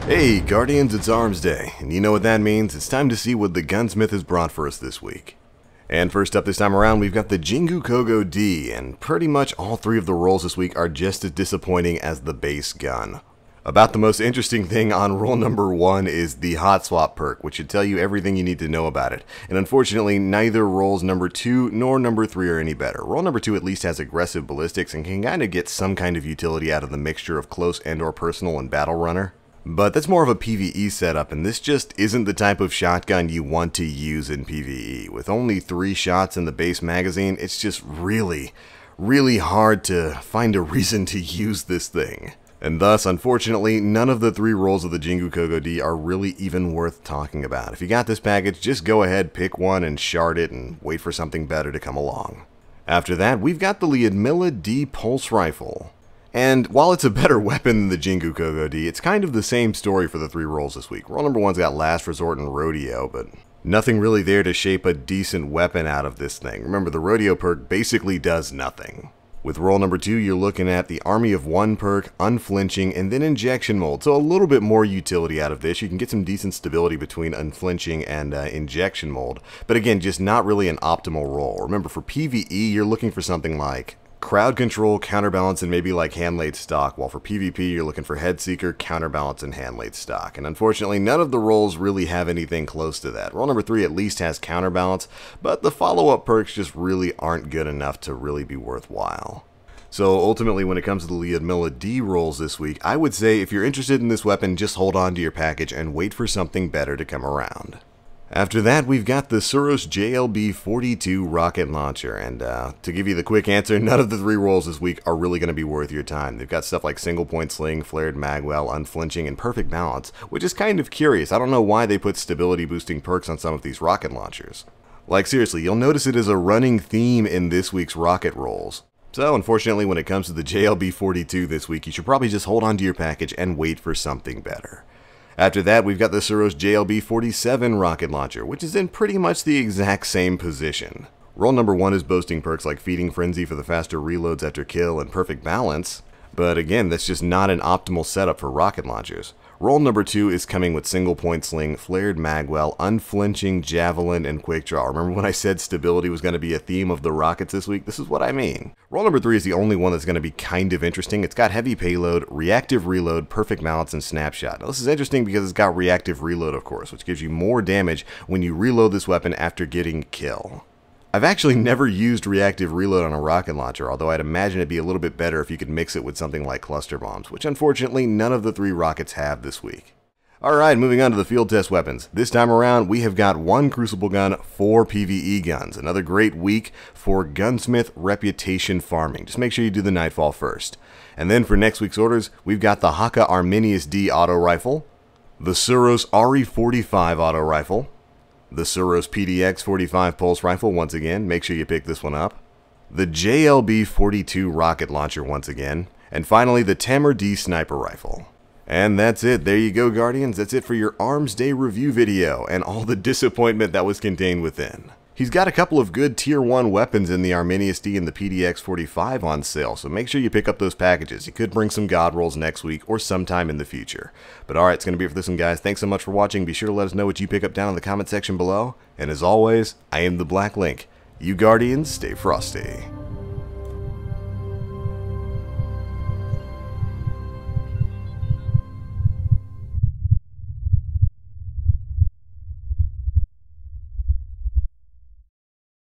Hey Guardians, it's Armsday, and you know what that means? It's time to see what the gunsmith has brought for us this week. And first up this time around, we've got the Jingu Kavadi, and pretty much all three of the rolls this week are just as disappointing as the base gun. About the most interesting thing on roll number 1 is the hot swap perk, which should tell you everything you need to know about it. And unfortunately, neither rolls number 2 nor number 3 are any better. Roll number 2 at least has aggressive ballistics and can kind of get some kind of utility out of the mixture of close and or personal and battle runner. But that's more of a PvE setup, and this just isn't the type of shotgun you want to use in PvE. With only 3 shots in the base magazine, it's just really hard to find a reason to use this thing. And thus, unfortunately, none of the 3 rolls of the Jingu Kavadi are really even worth talking about. If you got this package, just go ahead, pick one, and shard it, and wait for something better to come along. After that, we've got the Liadmila D Pulse Rifle. And while it's a better weapon than the Jingu Kavadi, it's kind of the same story for the 3 rolls this week. Roll number 1's got Last Resort and Rodeo, but nothing really there to shape a decent weapon out of this thing. Remember, the Rodeo perk basically does nothing. With roll number 2, you're looking at the Army of One perk, Unflinching, and then Injection Mold. So a little bit more utility out of this. You can get some decent stability between Unflinching and Injection Mold. But again, just not really an optimal roll. Remember, for PvE, you're looking for something like Crowd Control, Counterbalance, and maybe like Hand-Laid Stock, while for PvP you're looking for Head Seeker, Counterbalance, and Hand-Laid Stock. And unfortunately, none of the rolls really have anything close to that. Roll number 3 at least has Counterbalance, but the follow-up perks just really aren't good enough to really be worthwhile. So ultimately, when it comes to the Liadmila D rolls this week, I would say if you're interested in this weapon, just hold on to your package and wait for something better to come around. After that, we've got the Suros JLB-42 rocket launcher, and to give you the quick answer, none of the 3 rolls this week are really going to be worth your time. They've got stuff like Single Point Sling, Flared Magwell, Unflinching, and Perfect Balance, which is kind of curious. I don't know why they put stability boosting perks on some of these rocket launchers. Like seriously, you'll notice it is a running theme in this week's rocket rolls. So unfortunately, when it comes to the JLB-42 this week, you should probably just hold on to your package and wait for something better. After that, we've got the Suros JLB-47 rocket launcher, which is in pretty much the exact same position. Roll number 1 is boasting perks like Feeding Frenzy for the faster reloads after kill and Perfect Balance, but again, that's just not an optimal setup for rocket launchers. Roll number 2 is coming with Single Point Sling, Flared Magwell, Unflinching, Javelin, and Quick Draw. Remember when I said stability was going to be a theme of the rockets this week? This is what I mean. Roll number 3 is the only one that's going to be kind of interesting. It's got Heavy Payload, Reactive Reload, Perfect Balance, and Snapshot. Now this is interesting because it's got Reactive Reload, of course, which gives you more damage when you reload this weapon after getting a kill. I've actually never used Reactive Reload on a rocket launcher, although I'd imagine it'd be a little bit better if you could mix it with something like Cluster Bombs, which unfortunately none of the 3 rockets have this week. Alright, moving on to the field test weapons. This time around, we have got 1 Crucible gun, 4 PvE guns. Another great week for gunsmith reputation farming. Just make sure you do the Nightfall first. And then for next week's orders, we've got the Haka Arminius D auto rifle, the Suros RE45 auto rifle, the Suros PDX-45 pulse rifle once again, make sure you pick this one up, the JLB-42 rocket launcher once again, and finally the Tamer D sniper rifle. And that's it. There you go, Guardians. That's it for your Armsday review video and all the disappointment that was contained within. He's got a couple of good Tier 1 weapons in the Arminius D and the PDX-45 on sale, so make sure you pick up those packages. You could bring some God rolls next week or sometime in the future. But alright, it's going to be it for this one, guys. Thanks so much for watching. Be sure to let us know what you pick up down in the comment section below. And as always, I am the Black Link. You Guardians, stay frosty.